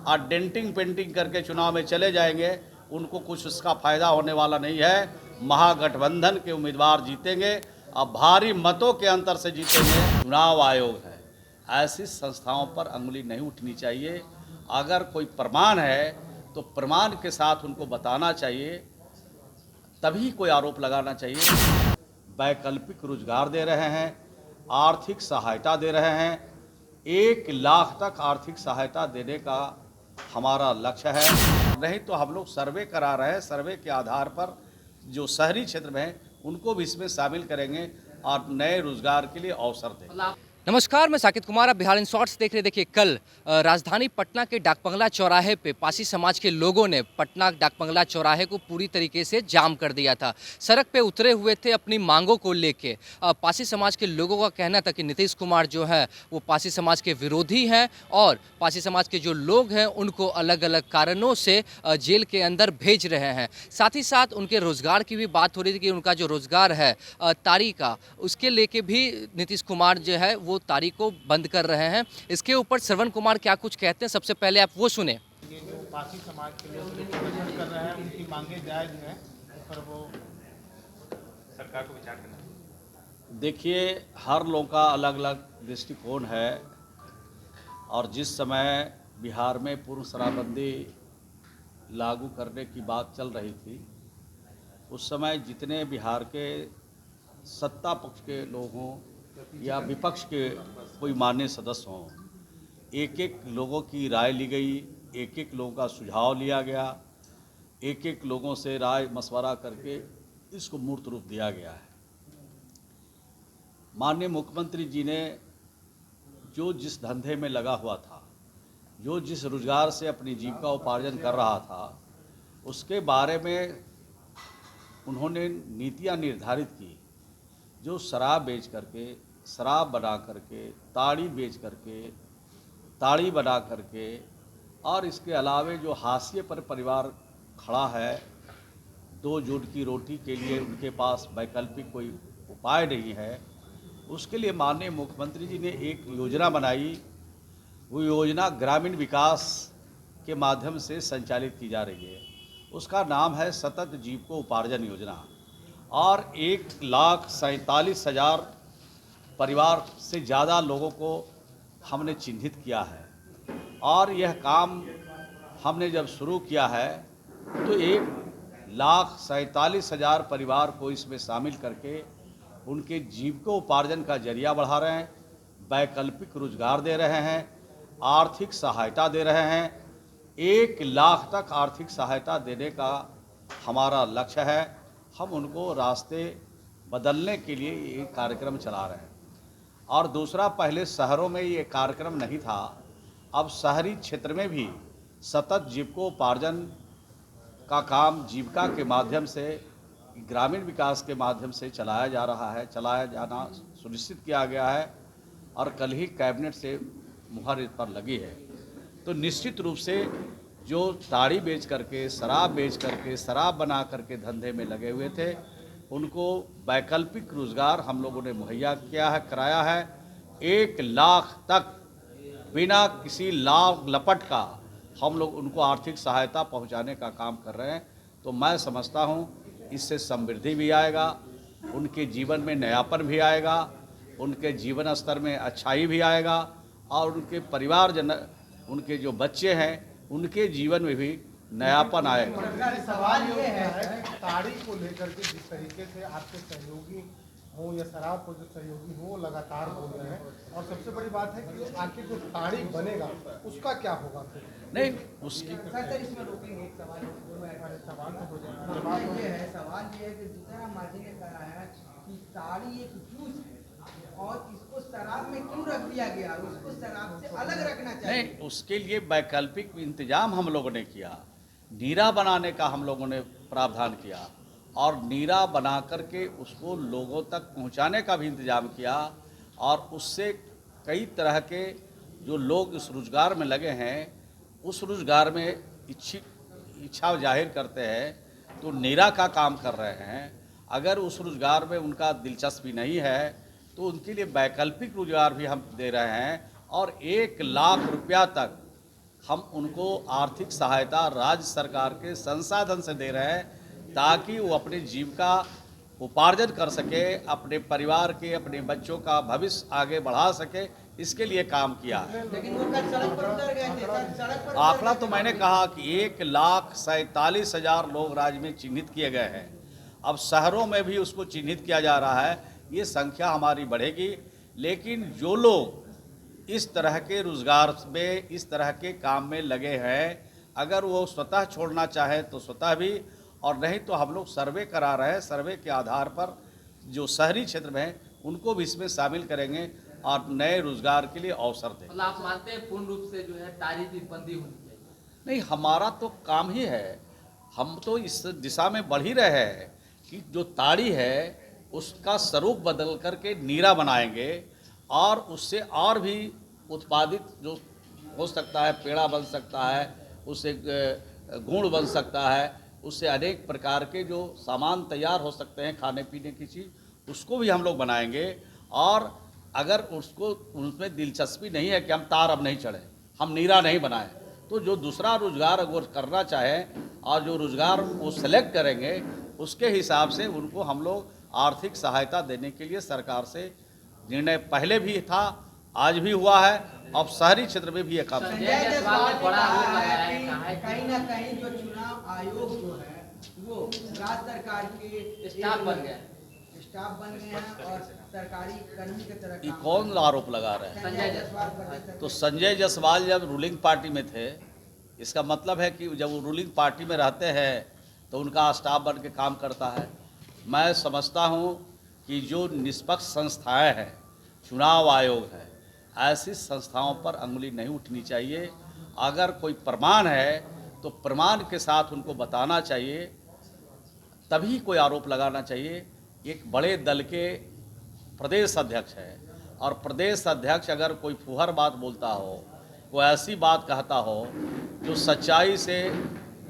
और denting painting करके चुनाव में चले जाएंगे, उनको कुछ उसका फायदा होने वाला नहीं है। महागठबंधन के उम्मीदवार जीतेंगे और भारी मतों के अंतर से जीतेंगे। चुनाव आयोग है, ऐसी संस्थाओं पर अंगुली नहीं उठनी चाहिए। अगर कोई प्रमाण है तो प्रमाण के साथ उनको बताना चाहिए, तभी कोई आरोप लगाना चाहिए। वैकल्पिक रोजगार दे रहे हैं, आर्थिक सहायता दे रहे हैं, 1 लाख तक आर्थिक सहायता देने का हमारा लक्ष्य है। नहीं तो हम लोग सर्वे करा रहे हैं, सर्वे के आधार पर जो शहरी क्षेत्र में हैं उनको भी इसमें शामिल करेंगे और नए रोजगार के लिए अवसर देंगे। नमस्कार, मैं साकित कुमार। आप बिहार इन शॉर्ट्स देख रहे। देखिए, कल राजधानी पटना के डाकबंगला चौराहे पे पासी समाज के लोगों ने पटना डाकबंगला चौराहे को पूरी तरीके से जाम कर दिया था। सड़क पे उतरे हुए थे अपनी मांगों को लेके। पासी समाज के लोगों का कहना था कि नीतीश कुमार जो है वो पासी समाज के विरोधी हैं और पासी समाज के जो लोग हैं उनको अलग अलग कारणों से जेल के अंदर भेज रहे हैं। साथ ही साथ उनके रोजगार की भी बात हो रही थी कि उनका जो रोजगार है तारी का, उसके लेके भी नीतीश कुमार जो है वो तारीख को बंद कर रहे हैं। इसके ऊपर श्रवण कुमार क्या कुछ कहते हैं, सबसे पहले आप वो सुने। ये जो पासी समाज के लोग प्रदर्शन कर रहे हैं, उनकी मांगे जायज हैं, पर वो सरकार को विचार करना है। देखिए, हर लोगों का अलग अलग दृष्टिकोण है और जिस समय बिहार में पूर्ण शराबबंदी लागू करने की बात चल रही थी, उस समय जितने बिहार के सत्ता पक्ष के लोग हों या विपक्ष के कोई माननीय सदस्य हों, एक एक लोगों की राय ली गई, एक एक लोगों का सुझाव लिया गया, एक एक लोगों से राय मशवरा करके इसको मूर्त रूप दिया गया है। माननीय मुख्यमंत्री जी ने जो जिस धंधे में लगा हुआ था, जो जिस रोजगार से अपनी जीविका उपार्जन कर रहा था, उसके बारे में उन्होंने नीतियां निर्धारित की। जो शराब बेच करके, शराब बना करके, ताड़ी बेच करके, ताड़ी बना करके और इसके अलावे जो हाशिए पर परिवार खड़ा है, 2 जोड़ की रोटी के लिए उनके पास वैकल्पिक कोई उपाय नहीं है, उसके लिए माननीय मुख्यमंत्री जी ने एक योजना बनाई। वो योजना ग्रामीण विकास के माध्यम से संचालित की जा रही है। उसका नाम है सतत जीविकोपार्जन योजना और 1,47,000 परिवार से ज़्यादा लोगों को हमने चिन्हित किया है। और यह काम हमने जब शुरू किया है तो 1,47,000 परिवार को इसमें शामिल करके उनके जीविकोपार्जन का जरिया बढ़ा रहे हैं, वैकल्पिक रोजगार दे रहे हैं, आर्थिक सहायता दे रहे हैं। 1 लाख तक आर्थिक सहायता देने का हमारा लक्ष्य है। हम उनको रास्ते बदलने के लिए ये कार्यक्रम चला रहे हैं। और दूसरा, पहले शहरों में ये कार्यक्रम नहीं था, अब शहरी क्षेत्र में भी सतत जीविकोपार्जन का काम जीविका के माध्यम से, ग्रामीण विकास के माध्यम से चलाया जा रहा है, चलाया जाना सुनिश्चित किया गया है और कल ही कैबिनेट से मुहर इस पर लगी है। तो निश्चित रूप से जो ताड़ी बेच करके, शराब बेच करके, शराब बना करके धंधे में लगे हुए थे, उनको वैकल्पिक रोजगार हम लोगों ने मुहैया किया है, कराया है। 1 लाख तक बिना किसी लाभ लपट का हम लोग उनको आर्थिक सहायता पहुंचाने का काम कर रहे हैं। तो मैं समझता हूं इससे समृद्धि भी आएगा, उनके जीवन में नयापन भी आएगा, उनके जीवन स्तर में अच्छाई भी आएगा और उनके परिवारजन, उनके जो बच्चे हैं, उनके जीवन में भी नयापन आएगा। सवाल ये है, ताड़ी को लेकर के जिस तरीके से आपके सहयोगी हो या शराब को जो सहयोगी हो, वो लगातार बोल रहे हैं, और सबसे बड़ी बात है कि आखिर जो ताड़ी बनेगा उसका क्या होगा फिर? नहीं, उसकी इसमें रोकेंगे एक सवाल सवाल तो हो जाएगा। सवाल ये है कि जितना माजी ने कहा है कि ताड़ी एक जूस है और इसको शराब में क्यों रख दिया गया, उसको शराब से अलग रखना चाहिए। नहीं, उसके लिए वैकल्पिक इंतजाम हम लोगों ने किया। नीरा बनाने का हम लोगों ने प्रावधान किया और नीरा बना करके उसको लोगों तक पहुंचाने का भी इंतजाम किया और उससे कई तरह के जो लोग इस रोजगार में लगे हैं, उस रोजगार में इच्छा जाहिर करते हैं तो नीरा का काम कर रहे हैं। अगर उस रोजगार में उनका दिलचस्पी नहीं है तो उनके लिए वैकल्पिक रोजगार भी हम दे रहे हैं और 1 लाख रुपया तक हम उनको आर्थिक सहायता राज्य सरकार के संसाधन से दे रहे हैं ताकि वो अपनी जीविका उपार्जन कर सके, अपने परिवार के, अपने बच्चों का भविष्य आगे बढ़ा सके, इसके लिए काम किया है। लेकिन वो कल सड़क पर उतर गए थे सर, सड़क पर आंकड़ा तो मैंने कहा कि 1,47,000 लोग राज्य में चिन्हित किए गए हैं। अब शहरों में भी उसको चिन्हित किया जा रहा है, ये संख्या हमारी बढ़ेगी। लेकिन जो लोग इस तरह के रोजगार में, इस तरह के काम में लगे हैं, अगर वो स्वतः छोड़ना चाहे तो स्वतः भी, और नहीं तो हम लोग सर्वे करा रहे हैं। सर्वे के आधार पर जो शहरी क्षेत्र में हैं उनको भी इसमें शामिल करेंगे और नए रोजगार के लिए अवसर देंगे। मतलब आप मानते हैं पूर्ण रूप से जो है ताड़ी की बंदी होनी चाहिए? नहीं, हमारा तो काम ही है, हम तो इस दिशा में बढ़ ही रहे हैं कि जो ताड़ी है उसका स्वरूप बदल करके नीरा बनाएंगे और उससे और भी उत्पादित जो हो सकता है, पेड़ा बन सकता है, उससे गुड़ बन सकता है, उससे अनेक प्रकार के जो सामान तैयार हो सकते हैं खाने पीने की चीज़, उसको भी हम लोग बनाएंगे। और अगर उसको उसमें दिलचस्पी नहीं है कि हम तार अब नहीं चढ़े, हम नीरा नहीं बनाएं, तो जो दूसरा रोजगार अगर करना चाहें और जो रोजगार वो सेलेक्ट करेंगे उसके हिसाब से उनको हम लोग आर्थिक सहायता देने के लिए सरकार से निर्णय पहले भी था, आज भी हुआ है, अब शहरी क्षेत्र में भी ये काम संजय जायसवाल ने कहा है कि कहीं ना कहीं जो चुनाव आयोग जो है वो राज्य सरकार के स्टाफ बन गया, स्टाफ बन गए हैं और सरकारी कर्मी की तरह ये काम कौन आरोप लगा रहे हैं? संजय जायसवाल पर तो संजय जायसवाल जब रूलिंग पार्टी में थे, इसका मतलब है कि जब वो रूलिंग पार्टी में रहते हैं तो उनका स्टाफ बन के काम करता है। मैं समझता हूँ कि जो निष्पक्ष संस्थाएं हैं, चुनाव आयोग है, ऐसी संस्थाओं पर अंगुली नहीं उठनी चाहिए। अगर कोई प्रमाण है तो प्रमाण के साथ उनको बताना चाहिए, तभी कोई आरोप लगाना चाहिए। एक बड़े दल के प्रदेश अध्यक्ष है और प्रदेश अध्यक्ष अगर कोई फुहर बात बोलता हो, कोई ऐसी बात कहता हो जो सच्चाई से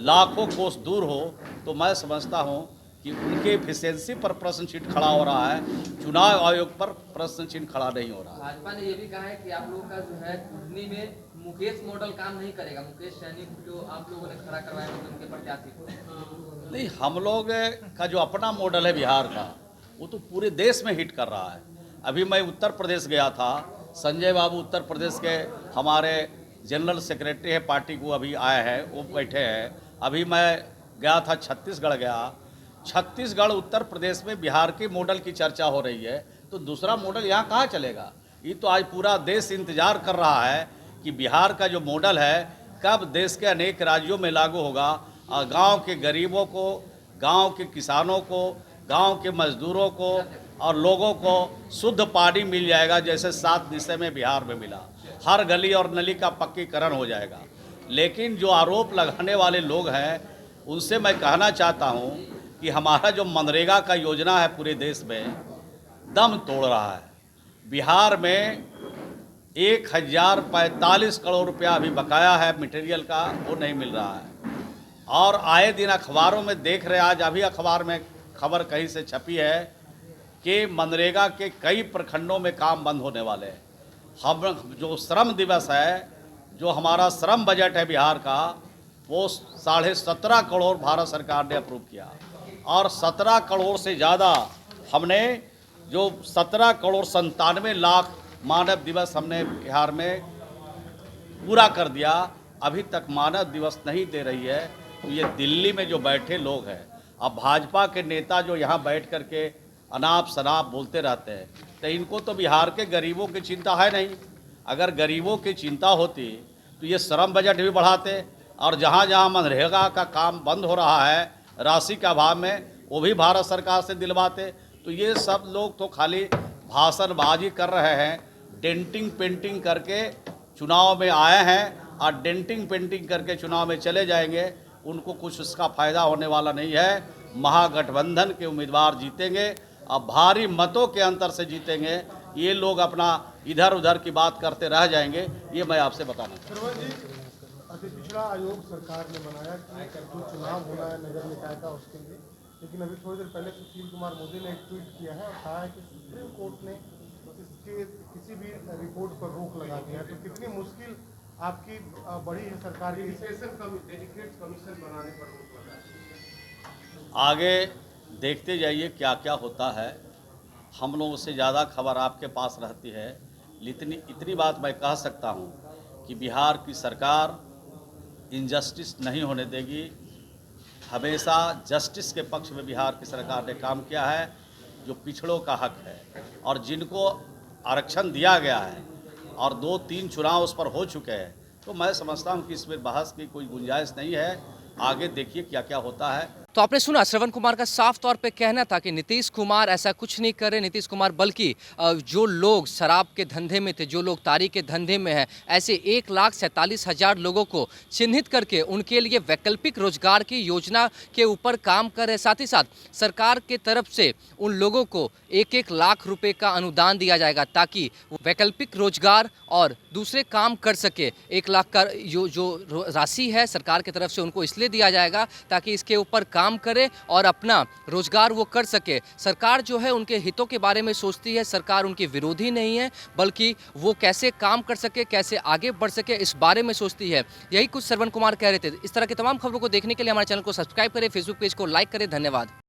लाखों कोस दूर हो, तो मैं समझता हूँ कि उनके एफिशिएंसी पर प्रश्न चिन्ह खड़ा हो रहा है, चुनाव आयोग पर प्रश्न चिन्ह खड़ा नहीं हो रहा है। भाजपा ने ये भी कहा है कि आप लोगों का जो है कुर्नी में मुकेश मॉडल काम नहीं करेगा। मुकेश सैनी जो आप लोगों ने खड़ा करवाया तो उनके प्रत्याशी को नहीं, हम लोग का जो अपना मॉडल है बिहार का, वो तो पूरे देश में हिट कर रहा है। अभी मैं उत्तर प्रदेश गया था, संजय बाबू उत्तर प्रदेश के हमारे जनरल सेक्रेटरी है पार्टी को, अभी आए हैं, वो बैठे हैं। अभी मैं गया था छत्तीसगढ़ गया, छत्तीसगढ़ उत्तर प्रदेश में बिहार के मॉडल की चर्चा हो रही है, तो दूसरा मॉडल यहाँ कहाँ चलेगा? ये तो आज पूरा देश इंतजार कर रहा है कि बिहार का जो मॉडल है कब देश के अनेक राज्यों में लागू होगा और गांव के गरीबों को, गांव के किसानों को, गांव के मजदूरों को और लोगों को शुद्ध पानी मिल जाएगा, जैसे 7 दिशा में बिहार में मिला। हर गली और नली का पक्कीकरण हो जाएगा। लेकिन जो आरोप लगाने वाले लोग हैं उनसे मैं कहना चाहता हूं कि हमारा जो मनरेगा का योजना है पूरे देश में दम तोड़ रहा है। बिहार में 1045 करोड़ रुपया अभी बकाया है मटेरियल का, वो नहीं मिल रहा है। और आए दिन अखबारों में देख रहे, आज अभी अखबार में खबर कहीं से छपी है कि मनरेगा के कई प्रखंडों में काम बंद होने वाले हैं। हम जो श्रम दिवस है, जो हमारा श्रम बजट है बिहार का, वो 17.5 करोड़ भारत सरकार ने अप्रूव किया और 17 करोड़ से ज़्यादा हमने जो 17 करोड़ 97 लाख मानव दिवस हमने बिहार में पूरा कर दिया। अभी तक मानव दिवस नहीं दे रही है। तो ये दिल्ली में जो बैठे लोग हैं, अब भाजपा के नेता जो यहाँ बैठ कर के अनाप शनाप बोलते रहते हैं, तो इनको तो बिहार के गरीबों की चिंता है नहीं। अगर गरीबों की चिंता होती तो ये श्रम बजट भी बढ़ाते और जहाँ जहाँ मनरेगा का काम बंद हो रहा है राशि के अभाव में, वो भी भारत सरकार से दिलवाते। तो ये सब लोग तो खाली भाषणबाजी कर रहे हैं, डेंटिंग पेंटिंग करके चुनाव में आए हैं और डेंटिंग पेंटिंग करके चुनाव में चले जाएंगे। उनको कुछ उसका फ़ायदा होने वाला नहीं है। महागठबंधन के उम्मीदवार जीतेंगे और भारी मतों के अंतर से जीतेंगे। ये लोग अपना इधर उधर की बात करते रह जाएंगे, ये मैं आपसे बताना चाहता हूँ। श्रवण जी, अति पिछड़ा आयोग सरकार ने बनाया कि जो चुनाव होना है नगर निकाय का उसके लिए, लेकिन अभी थोड़ी देर पहले सुशील कुमार मोदी ने एक ट्वीट किया है और कहा है कि सुप्रीम कोर्ट ने इसके किसी भी रिपोर्ट पर रोक लगा दिया है। तो कितनी मुश्किल आपकी बड़ी है सरकार की डेडिकेट कमीशन बनाने पर रोक लगा। आगे देखते जाइए क्या क्या होता है। हम लोगों से ज़्यादा खबर आपके पास रहती है, लेकिन इतनी बात मैं कह सकता हूँ कि बिहार की सरकार इनजस्टिस नहीं होने देगी। हमेशा जस्टिस के पक्ष में बिहार की सरकार ने काम किया है, जो पिछड़ों का हक है और जिनको आरक्षण दिया गया है और 2-3 चुनाव उस पर हो चुके हैं। तो मैं समझता हूं कि इसमें बहस की कोई गुंजाइश नहीं है। आगे देखिए क्या क्या होता है। तो आपने सुना श्रवण कुमार का साफ तौर पे कहना था कि नीतीश कुमार ऐसा कुछ नहीं कर रहे। नीतीश कुमार बल्कि जो लोग शराब के धंधे में थे, जो लोग तारी के धंधे में हैं, ऐसे 1,47,000 लोगों को चिन्हित करके उनके लिए वैकल्पिक रोजगार की योजना के ऊपर काम कर रहे। साथ ही साथ सरकार के तरफ से उन लोगों को 1-1 लाख रुपए का अनुदान दिया जाएगा ताकि वो वैकल्पिक रोजगार और दूसरे काम कर सके। 1 लाख का जो राशि है सरकार की तरफ से उनको इसलिए दिया जाएगा ताकि इसके ऊपर काम करे और अपना रोजगार वो कर सके। सरकार जो है उनके हितों के बारे में सोचती है। सरकार उनके विरोधी नहीं है, बल्कि वो कैसे काम कर सके, कैसे आगे बढ़ सके, इस बारे में सोचती है। यही कुछ श्रवण कुमार कह रहे थे। इस तरह की तमाम खबरों को देखने के लिए हमारे चैनल को सब्सक्राइब करें, फेसबुक पेज को लाइक करें। धन्यवाद।